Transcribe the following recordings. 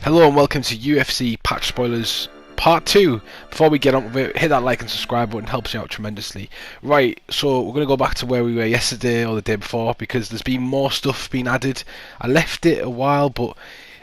Hello and welcome to UFC Patch Spoilers Part 2. Before we get on with it, hit that like and subscribe button, helps you out tremendously. Right, so we're going to go back to where we were yesterday or the day before because there's been more stuff being added. I left it a while, but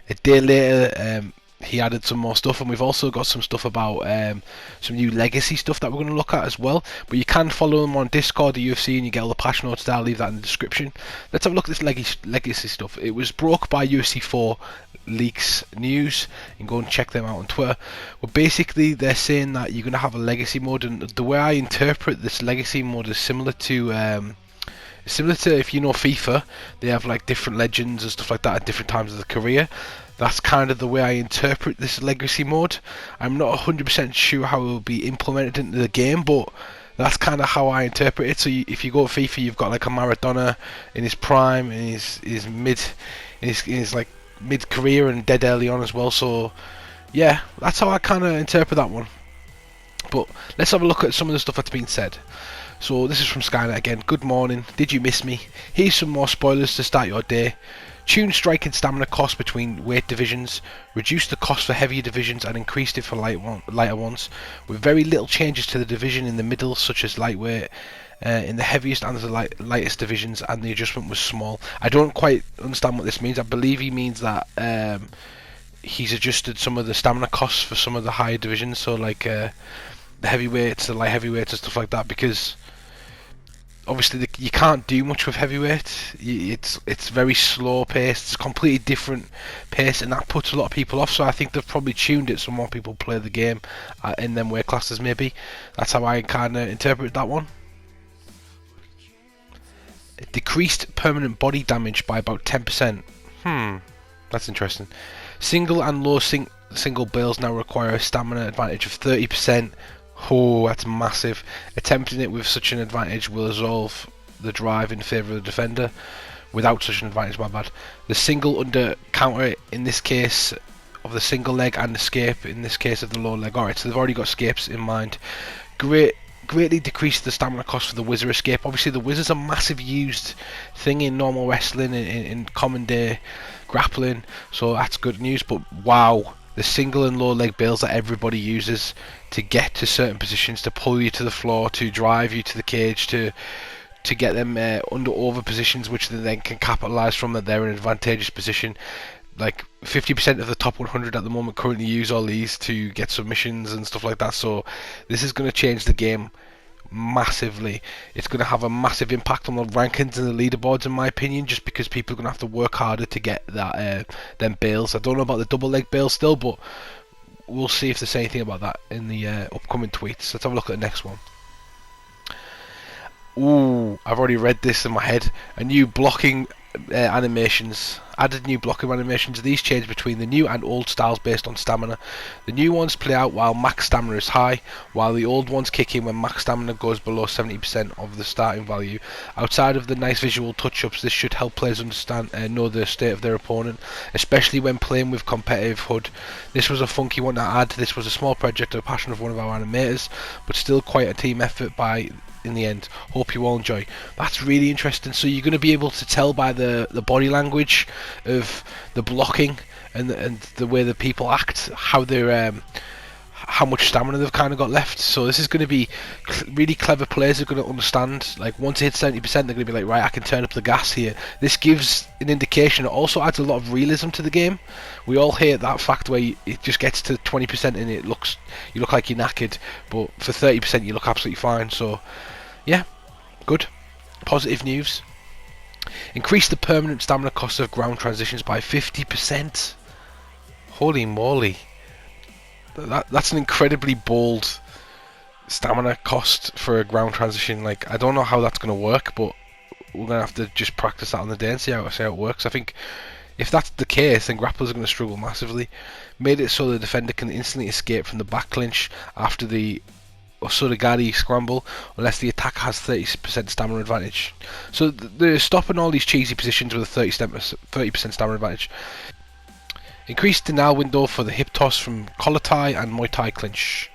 a day later he added some more stuff, and we've also got some stuff about some new legacy stuff that we're going to look at as well. But you can follow them on Discord, the UFC, and you get all the patch notes there. I'll leave that in the description. Let's have a look at this legacy stuff. It was broke by UFC 4 leaks news. You can go and check them out on Twitter. But basically they're saying that you're going to have a legacy mode, and the way I interpret this legacy mode is similar to if you know FIFA, they have like different legends and stuff like that at different times of the career. That's kind of the way I interpret this legacy mode. I'm not 100% sure how it will be implemented into the game, but that's kind of how I interpret it. So if you go to FIFA, you've got like a Maradona in his prime, in his like mid-career and dead early on as well. So yeah, that's how I kind of interpret that one. But let's have a look at some of the stuff that's been said. So this is from Skynet again. Good morning. Did you miss me? Here's some more spoilers to start your day. Tune strike and stamina costs between weight divisions, reduced the cost for heavier divisions and increased it for lighter ones, with very little changes to the division in the middle, such as lightweight, in the heaviest and the lightest divisions, and the adjustment was small. I don't quite understand what this means. I believe he means that he's adjusted some of the stamina costs for some of the higher divisions, so like the heavyweights, the light heavyweights and stuff like that, because obviously you can't do much with heavyweight. It's very slow paced. It's a completely different pace, and that puts a lot of people off. So I think they've probably tuned it so more people play the game in them weight classes. Maybe that's how I kind of interpret that one. It decreased permanent body damage by about 10%. That's interesting. Single and low single bales now require a stamina advantage of 30%. Oh, that's massive. Attempting it with such an advantage will resolve the drive in favour of the defender. Without such an advantage, my bad. The single under counter in this case of the single leg, and escape in this case of the low leg. Alright, so they've already got escapes in mind. Greatly decreased the stamina cost for the Wizard escape. Obviously the Wizard's a massive used thing in normal wrestling, in common day grappling, so that's good news. But wow, the single and low leg bails that everybody uses to get to certain positions, to pull you to the floor, to drive you to the cage, to get them under over positions, which they then can capitalise from, that they're in an advantageous position. Like 50% of the top 100 at the moment currently use all these to get submissions and stuff like that. So this is going to change the game massively. It's going to have a massive impact on the rankings and the leaderboards, in my opinion, just because people are going to have to work harder to get that them bails. I don't know about the double leg bail still, but we'll see if they say anything about that in the upcoming tweets. Let's have a look at the next one. Ooh, I've already read this in my head. A new blocking animations. Added new blocking animations. These change between the new and old styles based on stamina. The new ones play out while max stamina is high, while the old ones kick in when max stamina goes below 70% of the starting value. Outside of the nice visual touch-ups, this should help players understand and know the state of their opponent, especially when playing with competitive HUD. This was a funky one to add. This was a small project and a passion of one of our animators, but still quite a team effort in the end. Hope you all enjoy. That's really interesting. So you're going to be able to tell by the body language of the blocking and the way the people act, how they're how much stamina they've kind of got left. So this is going to be really clever. Players are going to understand, like once it hits 70%, they're going to be like, right, I can turn up the gas here. This gives an indication. It also adds a lot of realism to the game. We all hate that fact where it just gets to 20% and you look like you're knackered, but for 30% you look absolutely fine. So yeah, good, positive news. Increase the permanent stamina cost of ground transitions by 50%. Holy moly. That's an incredibly bold stamina cost for a ground transition. Like, I don't know how that's going to work, but we're going to have to just practice that on the day and see how it works. I think if that's the case, then grapplers are going to struggle massively. Made it so the defender can instantly escape from the back clinch after the Osurigari scramble unless the attack has 30% stamina advantage. So they're stopping all these cheesy positions with a 30% stamina advantage. Increased denial window for the hip toss from collar tie and Muay Thai clinch.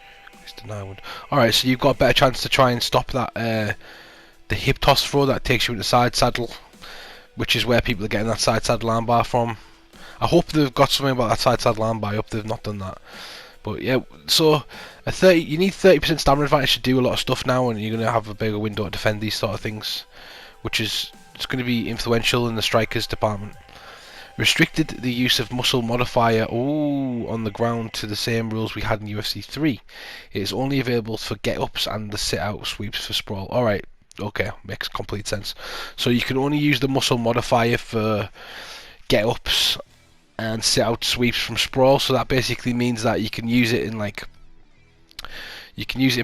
Alright, so you've got a better chance to try and stop that the hip toss throw that takes you into side saddle, which is where people are getting that side saddle armbar from. I hope they've got something about that side line, but I hope they've not done that. But yeah, so you need 30% stamina advantage to do a lot of stuff now, and you're going to have a bigger window to defend these sort of things, which is it's going to be influential in the strikers department. Restricted the use of muscle modifier on the ground to the same rules we had in UFC 3. It is only available for get-ups and the sit-out sweeps for sprawl. Alright, okay, makes complete sense. So you can only use the muscle modifier for get-ups and sit-out sweeps from sprawl, so that basically means that you can use it in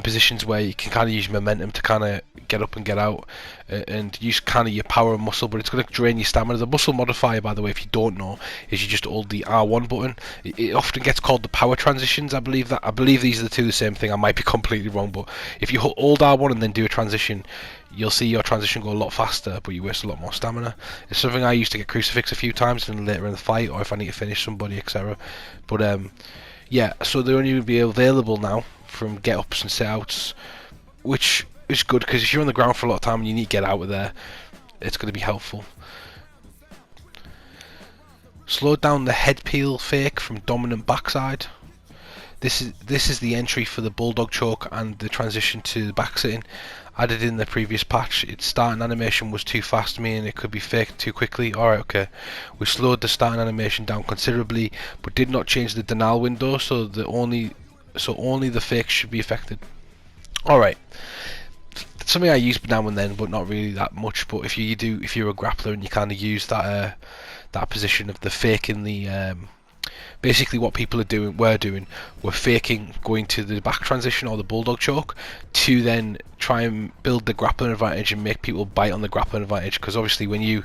positions where you can kind of use momentum to kind of get up and get out, and use kind of your power and muscle, but it's going to drain your stamina. The muscle modifier, by the way, if you don't know, is you just hold the R1 button. It often gets called the power transitions. I believe these are the same thing. I might be completely wrong, but if you hold R1 and then do a transition, you'll see your transition go a lot faster, but you waste a lot more stamina. It's something I used to get crucifix a few times, and later in the fight, or if I need to finish somebody, etc. But yeah, so they're only going to be available now from get-ups and sit-outs, which is good, because if you're on the ground for a lot of time and you need to get out of there, it's going to be helpful. Slow down the head peel fake from dominant backside. This is the entry for the bulldog choke and the transition to the back sitting. Added in the previous patch, its starting animation was too fast, meaning it could be faked too quickly. Alright, okay. We slowed the starting animation down considerably, but did not change the denial window, so only the fakes should be affected. Alright. Something I use now and then, but not really that much. But if you're a grappler and you kind of use that position of the fake in the basically what people were doing, were faking going to the back transition or the bulldog choke to then try and build the grappling advantage and make people bite on the grappling advantage. Because obviously when you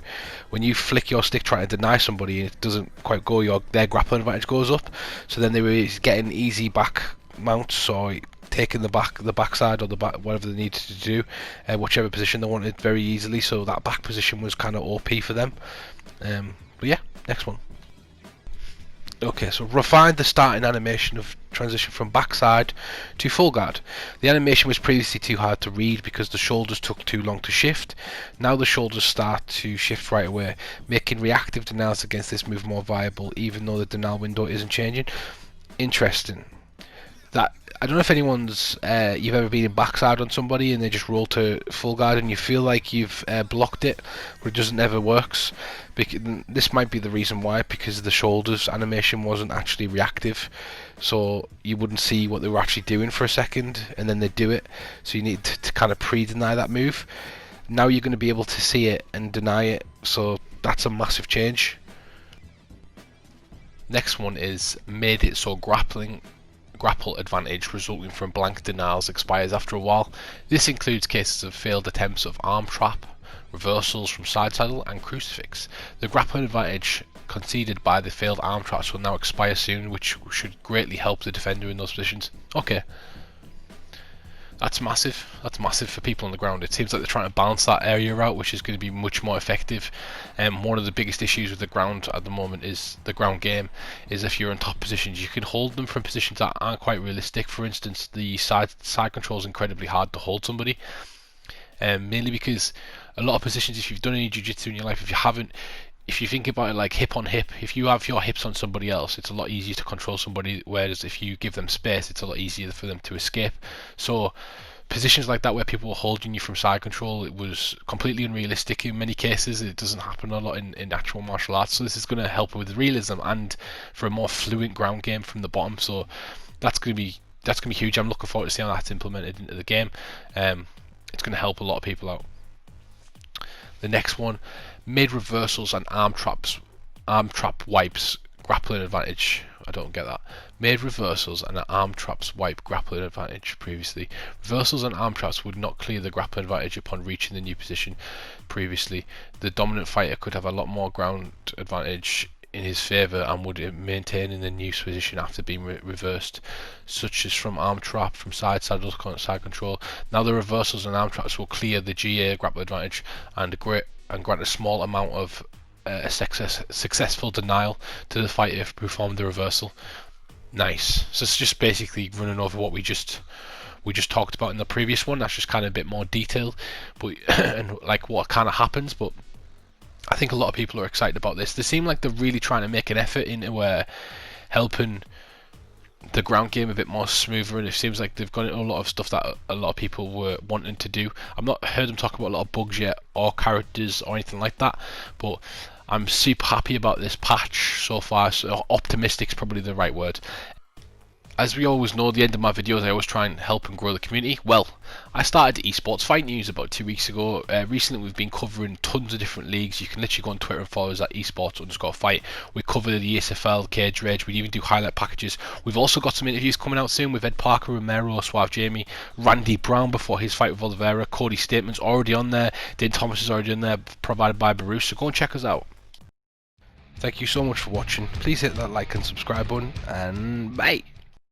flick your stick trying to deny somebody and it doesn't quite go, their grappling advantage goes up. So then they were getting easy back mounts or taking the backside or the back, whatever they needed to do, whichever position they wanted, very easily. So that back position was kind of OP for them. But yeah, next one. Okay, so refined the starting animation of transition from backside to full guard. The animation was previously too hard to read because the shoulders took too long to shift. Now the shoulders start to shift right away, making reactive denials against this move more viable, even though the denial window isn't changing. Interesting. I don't know if anyone's you've ever been in backside on somebody and they just roll to full guard and you feel like you've blocked it, but it doesn't ever works. This might be the reason why, because the shoulders animation wasn't actually reactive, so you wouldn't see what they were actually doing for a second, and then they do it. So you need to kind of pre-deny that move. Now you're going to be able to see it and deny it, so that's a massive change. Next one is made it so grapple advantage resulting from blank denials expires after a while. This includes cases of failed attempts of arm trap, reversals from side saddle and crucifix. The grappling advantage conceded by the failed arm traps will now expire soon, which should greatly help the defender in those positions. Okay. That's massive. That's massive for people on the ground. It seems like they're trying to balance that area out, which is going to be much more effective. One of the biggest issues with the ground at the moment is the ground game. Is if you're in top positions, you can hold them from positions that aren't quite realistic. For instance, the side control is incredibly hard to hold somebody, mainly because a lot of positions, if you've done any jiu-jitsu in your life, if you haven't, if you think about it like hip on hip, if you have your hips on somebody else, it's a lot easier to control somebody, whereas if you give them space, it's a lot easier for them to escape. So positions like that where people were holding you from side control, it was completely unrealistic in many cases. It doesn't happen a lot in actual martial arts, so this is going to help with realism and for a more fluent ground game from the bottom. So that's going to be huge. I'm looking forward to seeing how that's implemented into the game. It's going to help a lot of people out. The next one, made reversals and arm trap wipes grappling advantage. I don't get that. Made reversals and arm traps wipe grappling advantage previously. Reversals and arm traps would not clear the grappling advantage upon reaching the new position previously. The dominant fighter could have a lot more ground advantage in his favour and would maintain in the new position after being reversed, such as from arm trap, from side saddle, side control. Now the reversals and arm traps will clear the GA grapple advantage and grant a small amount of a successful denial to the fighter if performed the reversal. Nice. So it's just basically running over what we just talked about in the previous one. That's just kind of a bit more detailed, but and like what kind of happens. But I think a lot of people are excited about this. They seem like they're really trying to make an effort into helping the ground game a bit more smoother, and it seems like they've got a lot of stuff that a lot of people were wanting to do. I've not heard them talk about a lot of bugs yet or characters or anything like that, but I'm super happy about this patch so far. So optimistic is probably the right word. As we always know, at the end of my videos I always try and help and grow the community. Well, I started esports fight news about 2 weeks ago. Recently we've been covering tons of different leagues. You can literally go on Twitter and follow us at esports_fight. We cover the ESFL, Cage Rage, we even do highlight packages. We've also got some interviews coming out soon with Ed Parker, Romero, Suave Jamie, Randy Brown before his fight with Oliveira, Cody Statement's already on there, Dane Thomas is already on there, provided by Baruch, so go and check us out. Thank you so much for watching. Please hit that like and subscribe button, and bye!